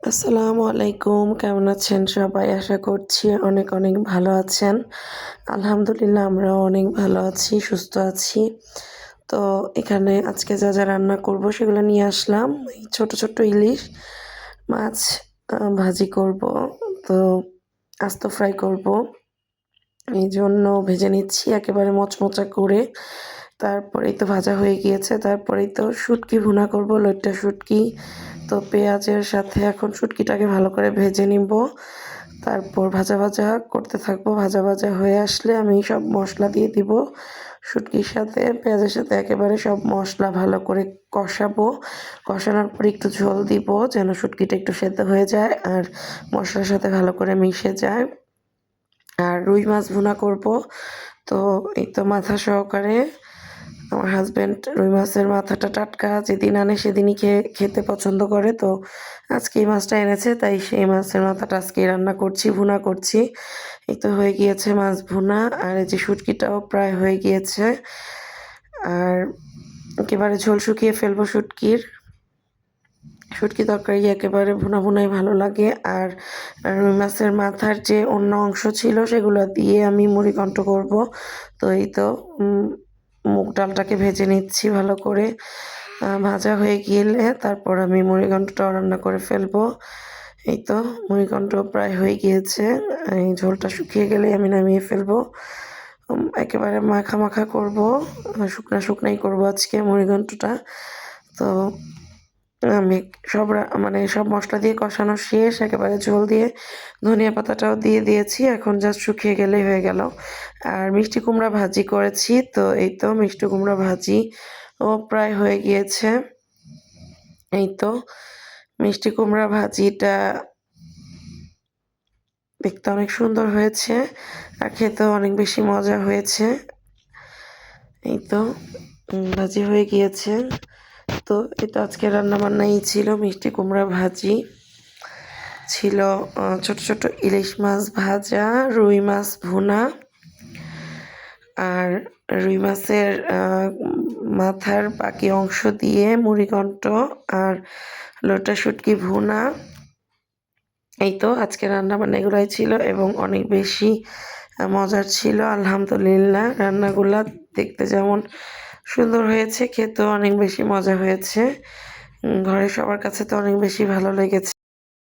আসসালামু আলাইকুম। কেমন আছেন সবাই? আশা করছি অনেক, অনেক ভালো আছেন। আলহামদুলিল্লাহ আমরাও অনেক ভালো আছি, সুস্থ আছি। তো এখানে আজকে যা রান্না করব সেগুলো নিয়ে আসলাম। এই ছোট, ছোট ইলিশ মাছ ভাজি করব। তো আস্ত ফ্রাই করব। এইজন্য ভেজে নিচ্ছি একেবারে মচমচা করে। তারপরেই তো ভাজা হয়ে গিয়েছে। তারপরেই তো শুটকি ভুনা করব, লইট্টা শুটকি। তো পেঁয়াজের সাথে এখন শুটকিটাকে ভালো করে ভেজে নিব। তারপর ভাজা করতে থাকবো। ভাজা হয়ে আসলে আমি সব মসলা দিয়ে দিব। শুটকির সাথে পেঁয়াজের সাথে একেবারে সব মসলা ভালো করে কষাবো। কষানোর পর একটু ঝোল দিব যেন শুটকিটা একটু সেদ্ধ হয়ে যায় আর মশলার সাথে ভালো করে মিশে যায়। আর রুই মাছ ভুনা করব। তো এই তো মাথা সহকারে আমার হাজব্যান্ড রুই মাছের মাথাটা টাটকা যেদিন আনে সেদিনই খেতে পছন্দ করে। তো আজকে এই মাছটা এনেছে তাই সেই মাছের মাথাটা আজকেই রান্না করছি, ভুনা করছি। এই তো হয়ে গিয়েছে মাছ ভুনা আর এই যে শুটকিটাও প্রায় হয়ে গিয়েছে। আর একেবারে ঝোল শুকিয়ে ফেলবো শুটকির। শুটকি তরকারি একেবারে ভুনাই ভালো লাগে। আর রুই মাছের মাথার যে অন্য অংশ ছিল সেগুলো দিয়ে আমি মুড়িঘণ্ট করব। তো এই তো মুগ ডালটাকে ভেজে নিচ্ছি ভালো করে। ভাজা হয়ে গেলে তারপর আমি মুড়িঘণ্টটাও রান্না করে ফেলবো। এই তো মুড়িঘণ্ট প্রায় হয়ে গিয়েছে। এই ঝোলটা শুকিয়ে গেলেই আমি নামিয়ে ফেলবো। একেবারে মাখা করবো। শুকনাই করবো আজকে মুড়িঘণ্টটা। তো আমি মানে সব মসলা দিয়ে কষানো শেষ। একেবারে ঝোল দিয়ে ধনিয়া পাতাটাও দিয়ে দিয়েছি। এখন জাস্ট শুকিয়ে গেলেই হয়ে গেল। আর মিষ্টি কুমড়া ভাজি করেছি। তো এই তো মিষ্টি কুমড়া ভাজি ও প্রায় হয়ে গিয়েছে। এই তো মিষ্টি কুমড়া ভাজিটা দেখতে অনেক সুন্দর হয়েছে আর খেতেও অনেক বেশি মজা হয়েছে। এই তো ভাজি হয়ে গিয়েছে। তো এটা আজকে রান্নাবান্নাই ছিল মিষ্টি কুমড়া ভাজি ছিল, ছোট ছোট ইলিশ মাছ ভাজা, রুই মাছ ভুনা আর রুই মাছের মাথার বাকি অংশ দিয়ে মুড়িঘণ্ট আর লোটা শুটকি ভুনা। এই তো আজকে রান্নাবান্না এগুলাই ছিল এবং অনেক বেশি মজার ছিল। আলহামদুলিল্লাহ রান্নাগুলা দেখতে যেমন সুন্দর হয়েছে খেতেও অনেক বেশি মজা হয়েছে। ঘরের সবার কাছে তো অনেক বেশি ভালো লেগেছে।